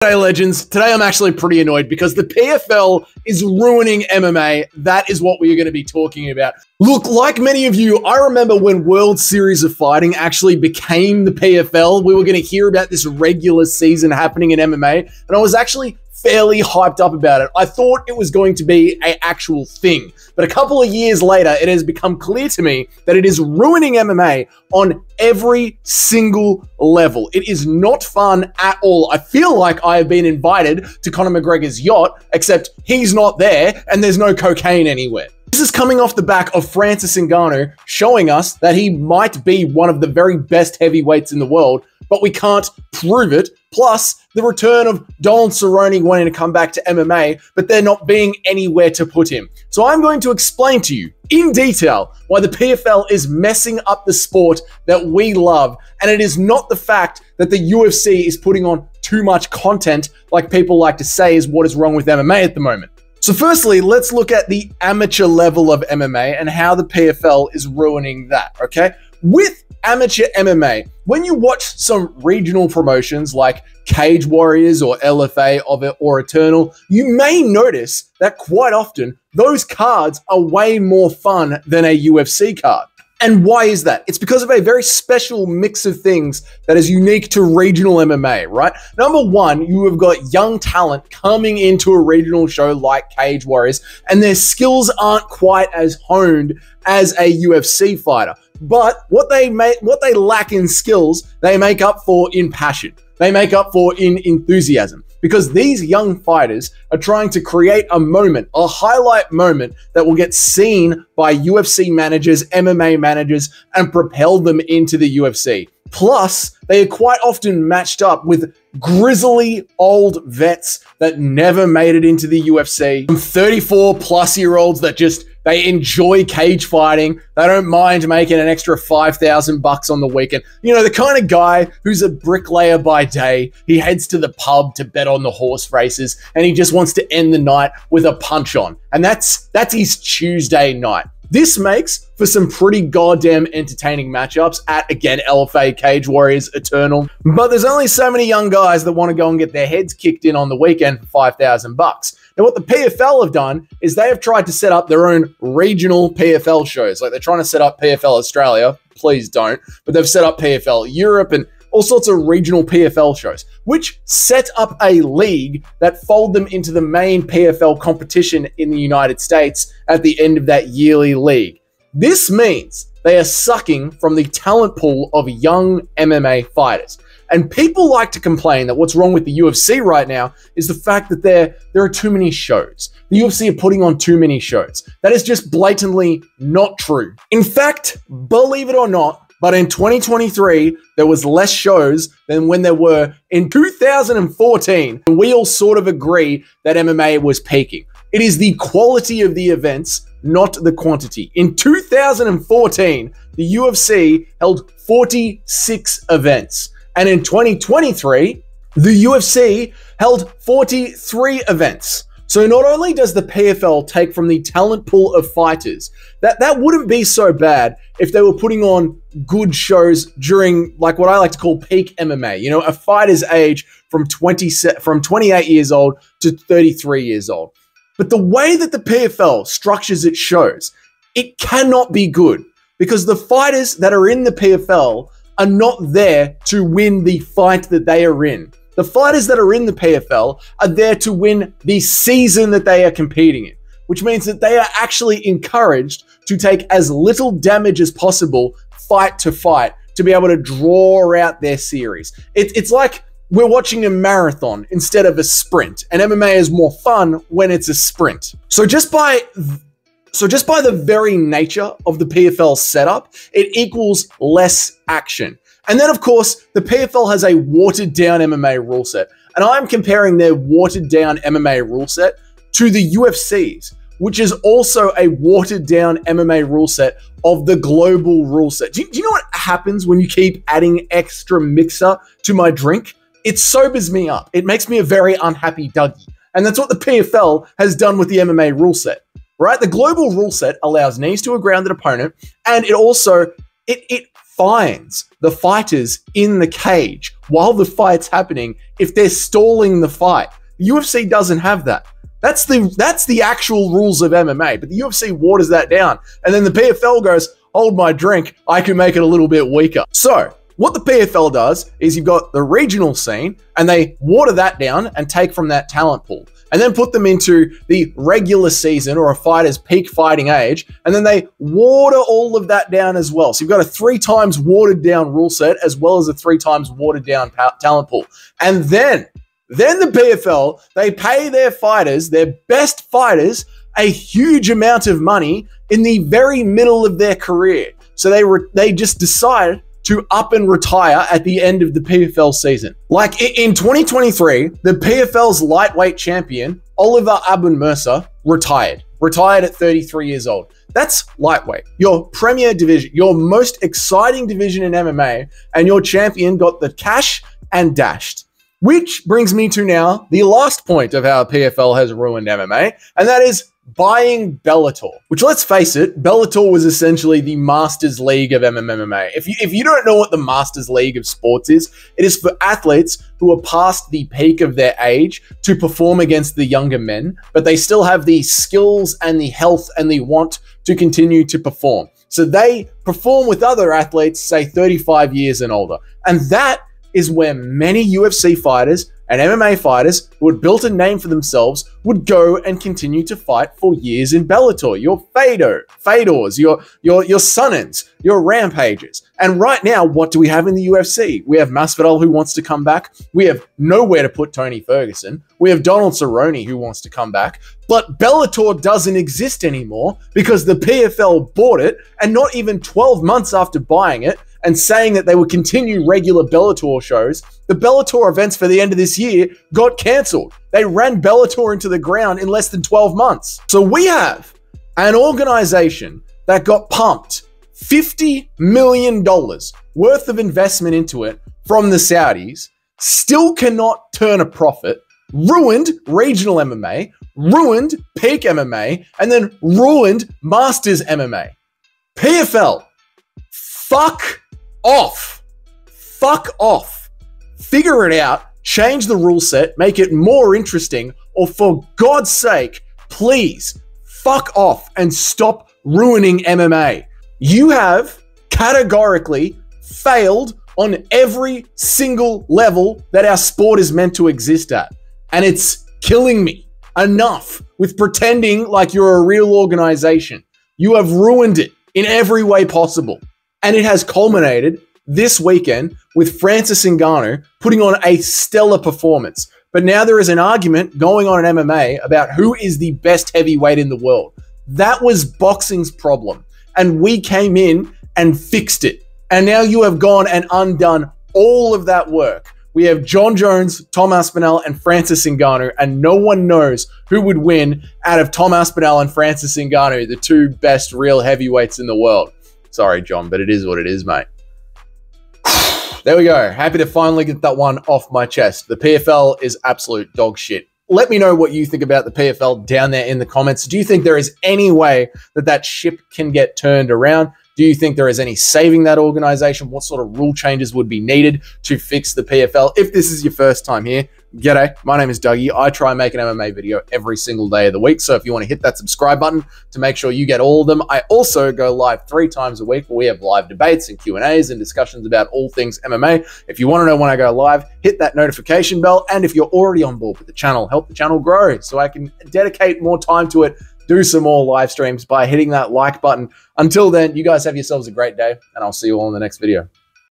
Hey legends, today I'm actually pretty annoyed because the PFL is ruining MMA. That is what we are going to be talking about. Look, like many of you, I remember when World Series of Fighting actually became the PFL. We were going to hear about this regular season happening in MMA, and I was actually fairly hyped up about it. I thought it was going to be an actual thing. But a couple of years later, it has become clear to me that it is ruining MMA on every single level. It is not fun at all. I feel like I have been invited to Conor McGregors' yacht, except he's not there and there's no cocaine anywhere. This is coming off the back of Francis Ngannou showing us that he might be one of the very best heavyweights in the world, but we can't prove it. Plus, the return of Donald Cerrone wanting to come back to MMA, but there not being anywhere to put him. So I'm going to explain to you in detail why the PFL is messing up the sport that we love. And it is not the fact that the UFC is putting on too much content, like people like to say is what is wrong with MMA at the moment. So firstly, let's look at the amateur level of MMA and how the PFL is ruining that, okay? With amateur MMA, when you watch some regional promotions like Cage Warriors or LFA or Eternal, you may notice that quite often those cards are way more fun than a UFC card. And why is that? It's because of a very special mix of things that is unique to regional MMA, right? Number one, you have got young talent coming into a regional show like Cage Warriors, and their skills aren't quite as honed as a UFC fighter. But what they lack in skills, they make up for in passion. They make up for in enthusiasm, because these young fighters are trying to create a moment, a highlight moment that will get seen by UFC managers, MMA managers, and propel them into the UFC. Plus, they are quite often matched up with grizzly old vets that never made it into the UFC. 34-plus-year-olds that they enjoy cage fighting. They don't mind making an extra $5,000 on the weekend. You know, the kind of guy who's a bricklayer by day. He heads to the pub to bet on the horse races, and he just wants to end the night with a punch on. And that's his Tuesday night. This makes for some pretty goddamn entertaining matchups at, again, LFA, Cage Warriors, Eternal. But there's only so many young guys that want to go and get their heads kicked in on the weekend for $5,000. Now, what the PFL have done is they have tried to set up their own regional PFL shows. Like, they're trying to set up PFL Australia. Please don't. But they've set up PFL Europe and all sorts of regional PFL shows, which set up a league that fold them into the main PFL competition in the United States at the end of that yearly league. This means they are sucking from the talent pool of young MMA fighters. And people like to complain that what's wrong with the UFC right now is the fact that there are too many shows. The UFC are putting on too many shows. That is just blatantly not true. In fact, believe it or not, but in 2023, there was less shows than when there were in 2014. And we all sort of agree that MMA was peaking. It is the quality of the events, not the quantity. In 2014, the UFC held 46 events. And in 2023, the UFC held 43 events. So not only does the PFL take from the talent pool of fighters, that wouldn't be so bad if they were putting on good shows during, like, what I like to call peak MMA. You know, a fighter's age from 28 years old to 33 years old. But the way that the PFL structures its shows, it cannot be good, because the fighters that are in the PFL are not there to win the fight that they are in. The fighters that are in the PFL are there to win the season that they are competing in, which means that they are actually encouraged to take as little damage as possible fight to fight to be able to draw out their series. It's like we're watching a marathon instead of a sprint, and MMA is more fun when it's a sprint. So just by the very nature of the PFL setup, it equals less action. And then, of course, the PFL has a watered-down MMA rule set. And I'm comparing their watered-down MMA rule set to the UFC's, which is also a watered-down MMA rule set of the global rule set. Do you know what happens when you keep adding extra mixer to my drink? It sobers me up. It makes me a very unhappy Dougie. And that's what the PFL has done with the MMA rule set, right? The global rule set allows knees to a grounded opponent, and it also, it fines the fighters in the cage while the fight's happening if they're stalling the fight. The UFC doesn't have that. That's the actual rules of MMA, but the UFC waters that down. And then the PFL goes, hold my drink, I can make it a little bit weaker. So what the PFL does is you've got the regional scene and they water that down and take from that talent pool and then put them into the regular season or a fighter's peak fighting age. And then they water all of that down as well. So you've got a 3 times watered down rule set as well as a 3 times watered down talent pool. And then the PFL, they pay their fighters, their best fighters, a huge amount of money in the very middle of their career. So they just decide to up and retire at the end of the PFL season. Like in 2023, the PFL's lightweight champion, Oliver Aben Mercer, retired at 33 years old. That's lightweight, your premier division, your most exciting division in MMA, and your champion got the cash and dashed. Which brings me to now the last point of how PFL has ruined MMA, and that is buying Bellator. Which, let's face it, Bellator was essentially the Masters League of MMA. If you don't know what the Masters League of sports is, it is for athletes who are past the peak of their age to perform against the younger men, but they still have the skills and the health and the want to continue to perform. So they perform with other athletes, say 35 years and older. And that is where many UFC fighters and MMA fighters who had built a name for themselves would go and continue to fight for years in Bellator. Your Fedors, your Sonnens, your Rampages. And right now, what do we have in the UFC? We have Masvidal who wants to come back. We have nowhere to put Tony Ferguson. We have Donald Cerrone who wants to come back. But Bellator doesn't exist anymore because the PFL bought it, and not even 12 months after buying it, and saying that they would continue regular Bellator shows, the Bellator events for the end of this year got cancelled. They ran Bellator into the ground in less than 12 months. So we have an organization that got pumped $50 million worth of investment into it from the Saudis, still cannot turn a profit, ruined regional MMA, ruined peak MMA, and then ruined Masters MMA. PFL, fuck off. Fuck off. Figure it out, change the rule set, make it more interesting, or for God's sake, please fuck off and stop ruining MMA. You have categorically failed on every single level that our sport is meant to exist at. And it's killing me. Enough with pretending like you're a real organization. You have ruined it in every way possible. And it has culminated this weekend with Francis Ngannou putting on a stellar performance. But now there is an argument going on in MMA about who is the best heavyweight in the world. That was boxing's problem. And we came in and fixed it. And now you have gone and undone all of that work. We have John Jones, Tom Aspinall, and Francis Ngannou, and no one knows who would win out of Tom Aspinall and Francis Ngannou, the 2 best real heavyweights in the world. Sorry, John, but it is what it is, mate. There we go. Happy to finally get that one off my chest. The PFL is absolute dog shit. Let me know what you think about the PFL down there in the comments. Do you think there is any way that that ship can get turned around? Do you think there is any saving that organization? What sort of rule changes would be needed to fix the PFL? If this is your first time here, g'day, my name is Dougie. I try and make an MMA video every single day of the week. So if you want to hit that subscribe button to make sure you get all of them. I also go live 3 times a week where we have live debates and Q&As and discussions about all things MMA. If you want to know when I go live, hit that notification bell. And if you're already on board with the channel, help the channel grow so I can dedicate more time to it, do some more live streams by hitting that like button. Until then, you guys have yourselves a great day, and I'll see you all in the next video.